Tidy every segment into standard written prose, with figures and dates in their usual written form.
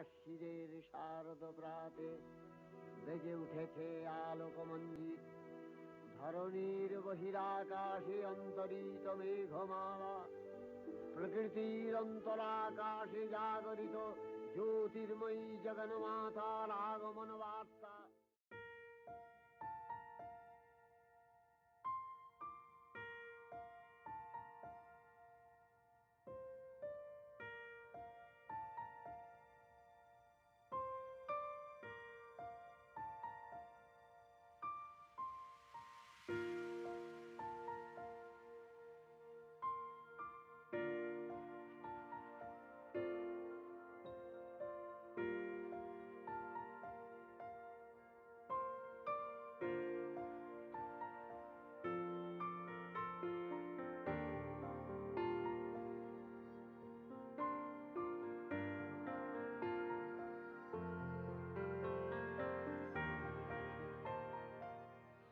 আশ্বিনের শারদ প্রাতে বেজে উঠেছে আলোকমঞ্জিত। ধরণীর বহিরাকাশে অন্তরিত মেঘমালা, প্রকৃতির অন্তরাকাশে জাগরিত জ্যোতির্ময়ী জগন্মাতার আগমন বার্তা।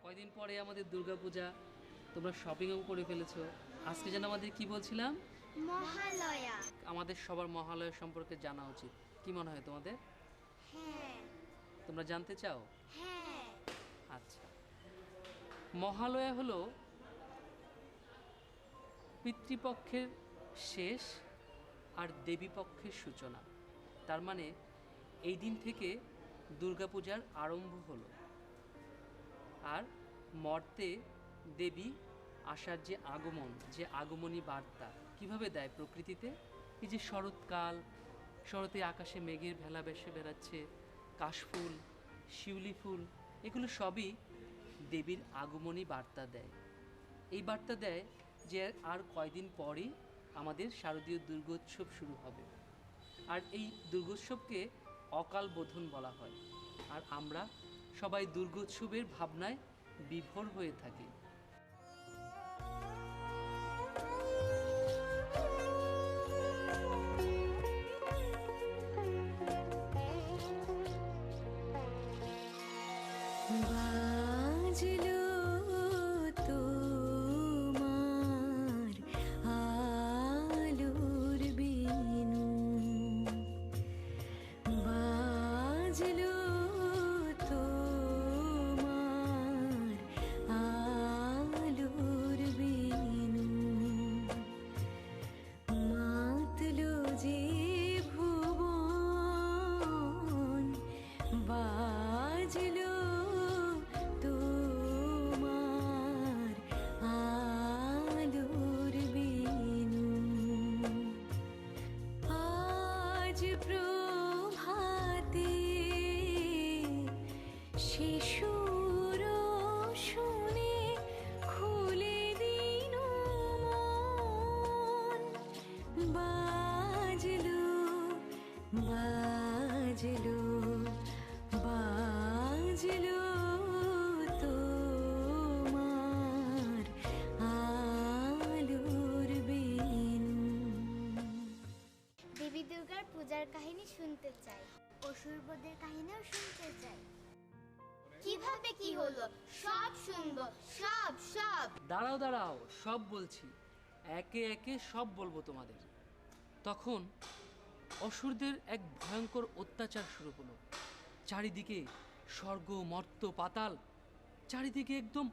কয়দিন পরে আমাদের দুর্গাপূজা, তোমরা শপিংও করে ফেলেছো। আজকে যেন আমাদের কি বলছিলাম, মহালয়া। আমাদের সবার মহালয়া সম্পর্কে জানা উচিত। কি মনে হয় তোমাদের? হ্যাঁ। তোমরা জানতে চাও? হ্যাঁ। আচ্ছা, মহালয়া হলো পিতৃপক্ষের শেষ আর দেবীপক্ষের সূচনা। তার মানে এই দিন থেকে দুর্গাপূজার আরম্ভ হলো। আর মর্তে দেবী আসার যে আগমন, যে আগমনী বার্তা কিভাবে দেয় প্রকৃতিতে, এই যে শরৎকাল, শরতে আকাশে মেঘের ভেলা ভেসে বেড়াচ্ছে, কাশফুল, শিউলি ফুল, এগুলো সবই দেবীর আগমনী বার্তা দেয়। এই বার্তা দেয় যে আর কয়দিন পরেই আমাদের শারদীয় দুর্গোৎসব শুরু হবে। আর এই দুর্গোৎসবকে অকাল বোধন বলা হয়। আর আমরা সবাই দুর্গোৎসবের ভাবনায় বিভোর হয়ে থাকি। বাজলো তোমার আলোর বিনু, বাজলো তোমার আলোর বিনু, মাতলো যে ভুবন, বাজলো তোমার আলোর বিনু। আজ প্রভাতে শিশুর শুনে খুলে দিন মন, বাজলো বাজলো বাজলো তোমার আলোর বিনু। দেবী দুর্গার পূজার কাহিনী শুনতে চাই, অসুরবদের কাহিনীও শুনতে চাই। কিভাবে কি হলো সব শুনবো, সব সব। দাঁড়াও দাঁড়াও, সব বলছি, একে একে সব বলবো তোমাদের। তখন অসুরদের এক ভয়ঙ্কর অত্যাচার শুরু হলো। চারিদিকে স্বর্গ, মর্ত্য, পাতাল, চারিদিকে একদম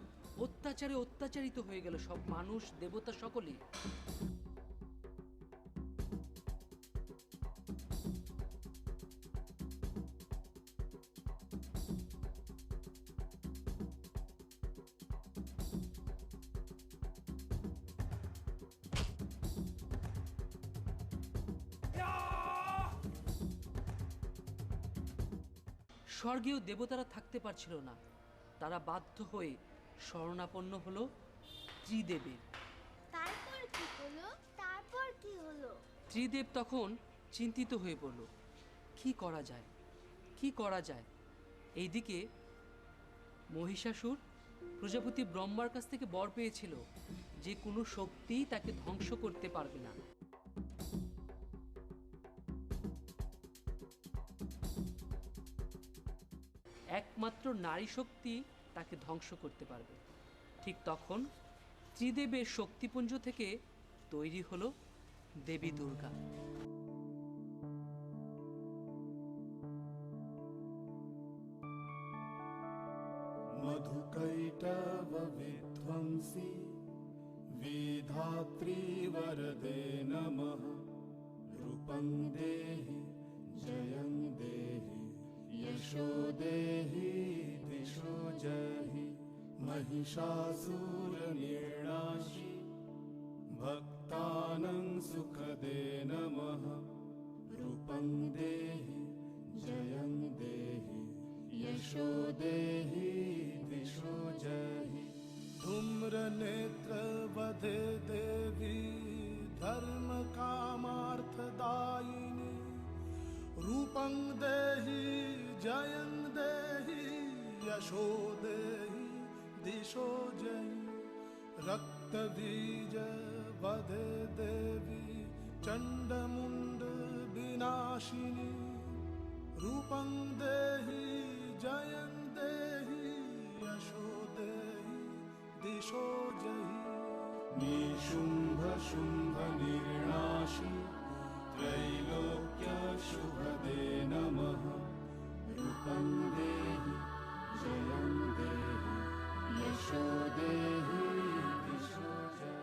অত্যাচারে অত্যাচারিত হয়ে গেল সব মানুষ, দেবতা সকলেই। স্বর্গীয় দেবতারা থাকতে পারছিল না, তারা বাধ্য হয়ে শরণাপন্ন হলো ত্রিদেবের। তারপর কি হলো? তারপর কি হলো? ত্রিদেব তখন চিন্তিত হয়ে পড়ল, কি করা যায়, কি করা যায়। এইদিকে মহিষাসুর প্রজাপতি ব্রহ্মার কাছ থেকে বর পেয়েছিল যে কোনো শক্তিই তাকে ধ্বংস করতে পারবে না। একমাত্র নারী শক্তি তাকে ধ্বংস করতে পারবে। ঠিক তখন ত্রিদেবের শক্তিপুঞ্জ থেকে তৈরি হলো দেবী দুর্গা। मधुकैटवविध्वंसी विधात्री वरदे नमः। रूपं देहि जयं देहि यशो देहि दिशो जहि। महिषासुरनिर्णाशि भक्तानां सुखदे नमः। रूपं देहि जयं देहि यशो देहि दिशो जहि। धूम्रनेत्रवधे देवी धर्मकामार्थदायिनी। रूपं देहि जयं देहि यशो देहि दिशो जहि। रक्तबीज वधे देवी चण्डमुण्ड विनाशिनी। रूपं देहि जयं देहि यशो देहि दिशो जहि। निशुम्भ शुम्भ निर्णाशि त्रैलोक्यशुभदे नमः। रूपं देहि जयं देहि यशो देहि दिशो जहि।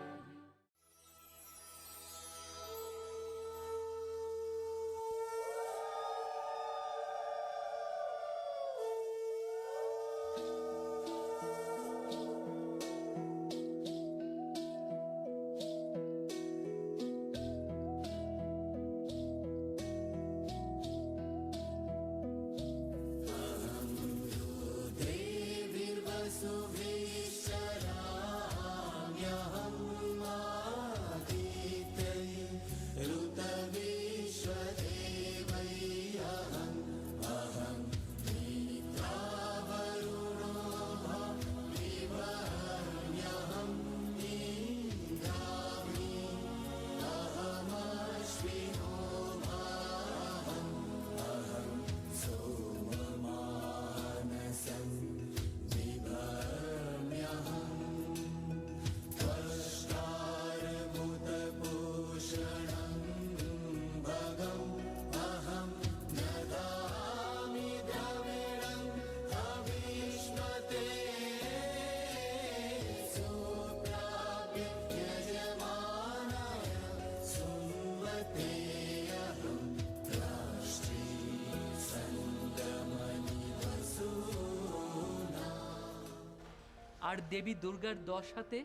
আর দেবী দুর্গার 10 হাতে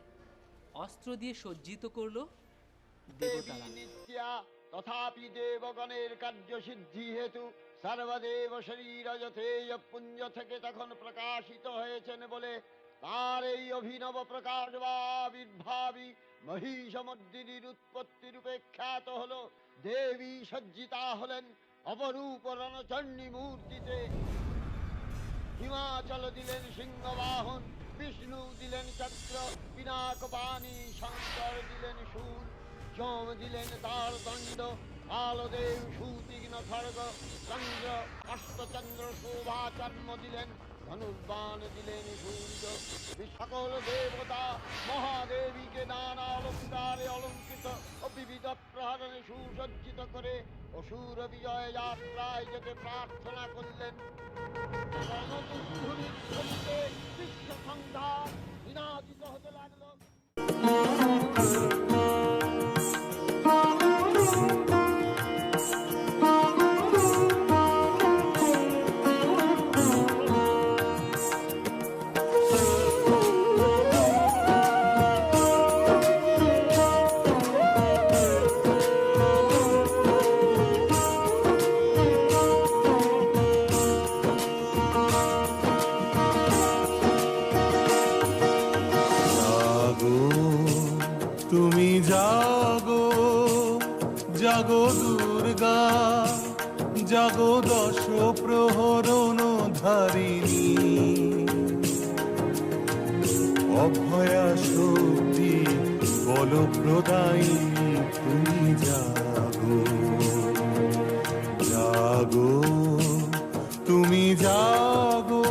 অস্ত্র দিয়ে সজ্জিত করলো দেবতারা। নিত্যা তথাপি দেবগণের কার্যসিদ্ধি হেতু সর্বদেব শরীর যথেয় পুঞ্জ থেকে তখন প্রকাশিত হয়েছেন বলে তার এই অভিনব প্রকাশ বা আবির্ভাবী মহিষমর্দিনীর উৎপত্তি রূপে খ্যাত হলো। দেবী সজ্জিতা হলেন অপরূপ রণচণ্ডী মূর্তিতে। হিমাচল দিলেন সিংহবাহন, বিষ্ণু দিলেন চক্র পিনাকপাণি, শঙ্কর দিলেন শূল, যম দিলেন তার দণ্ড, কালদেব সুতীক্ষ্ণ খড়গ, চন্দ্র অষ্টচন্দ্র শোভাচর্ম দিলেন, ধনুর্বাণ দিলেন সূর্য। সকল দেবতা মহাদেবীকে নানা অলঙ্কারে অলঙ্কৃত ও বিবিধ প্রহরণে সুসজ্জিত করে অসুর বিজয় যাত্রায় যেতে প্রার্থনা করলেন। রণদুন্দুভি ধ্বনিতে বিশ্ব সংঘাত নিনাদিত হতে লাগলো। তুমি জাগো জাগো দুর্গা, জাগো দশ প্রহরণ ধারিণী। অভয়া শক্তি বল প্রদায়িনী, তুমি জাগো জাগো তুমি জাগো।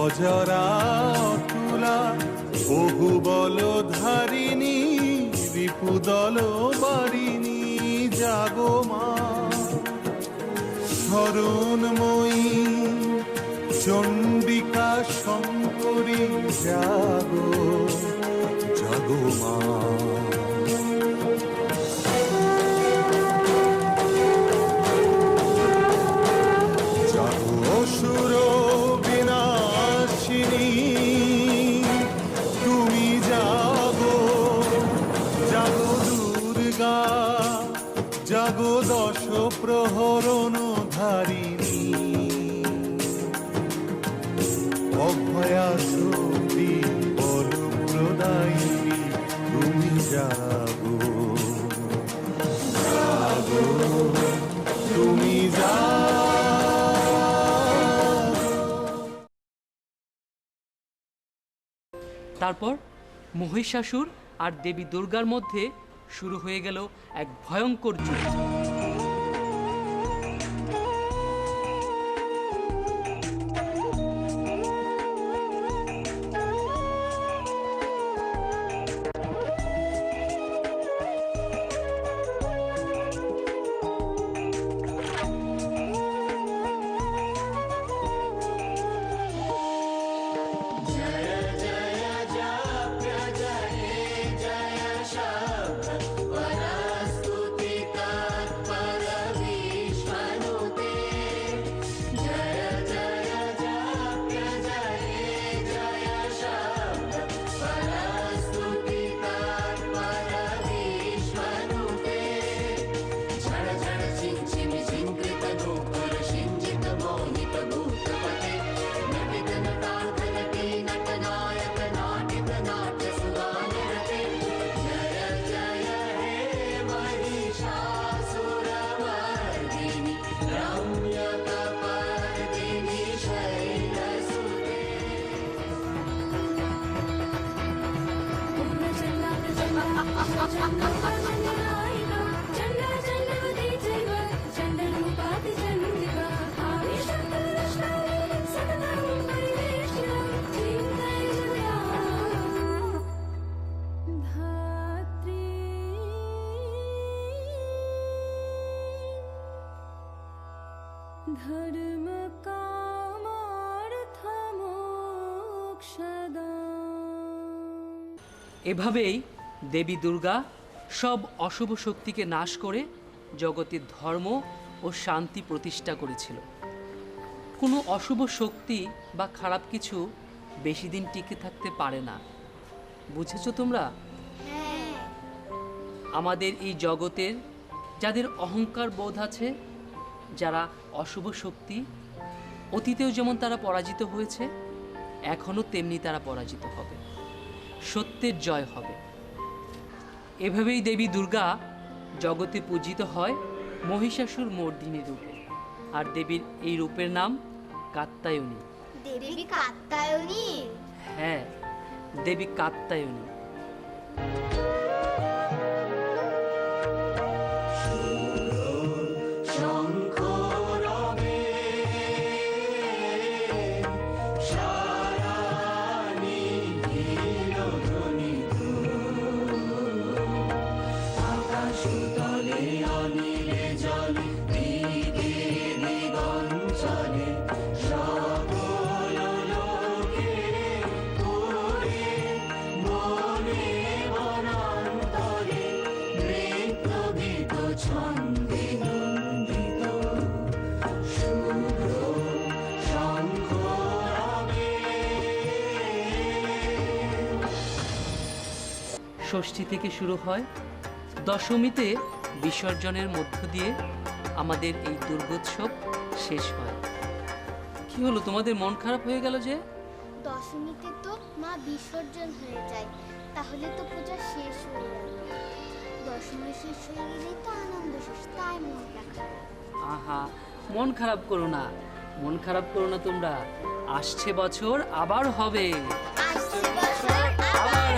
অজরা তুলা বহু বল ধারিণী রিপুদল বারিণী জাগো মা শরণময়ী চণ্ডিকা শঙ্করী জাগো জাগো মা জাগো অসুর বিনাশিনী তুমি জাগো জাগো দুর্গা জাগো দশ প্রহরণ ধারিণী অভয়া শক্তি বল প্রদায়িনী তুমি জাগো জাগো তুমি তারপর মহিষাসুর আর দেবী দুর্গার মধ্যে শুরু হয়ে গেল এক ভয়ঙ্কর যুদ্ধ। ধর্ম কামার্থ মোক্ষদা। এভাবেই দেবী দুর্গা সব অশুভ শক্তিকে নাশ করে জগতের ধর্ম ও শান্তি প্রতিষ্ঠা করেছিল। কোনো অশুভ শক্তি বা খারাপ কিছু বেশি দিন টিকে থাকতে পারে না, বুঝেছো তোমরা? হ্যাঁ, আমাদের এই জগতের যাদের অহংকার বোধ আছে, যারা অশুভ শক্তি, অতীতেও যেমন তারা পরাজিত হয়েছে, এখনও তেমনি তারা পরাজিত হবে, সত্যের জয় হবে। এভাবেই দেবী দুর্গা জগতে পূজিত হয় মহিষাসুর মর্দিনী রূপে, আর দেবীর এই রূপের নাম কাত্যায়নী। দেবী কাত্যায়নী। হ্যাঁ, দেবী কাত্যায়নী। ষষ্ঠী থেকে শুরু হয়, দশমীতে বিসর্জনের মধ্য দিয়ে আমাদের এই দুর্গোৎসব শেষ হয়। কি হলো, তোমাদের মন খারাপ হয়ে গেল যে? দশমীতে তো মা বিসর্জন হয়ে যায়, তাহলে তো পূজা শেষ হয়ে যাবে। দশমী শেষ হয়ে গেলেই তো আনন্দ শেষ, তাই মনটা খারাপ। আহা, মন খারাপ করো না, মন খারাপ করো না তোমরা। আসছে বছর আবার হবে, আসছে বছর আবার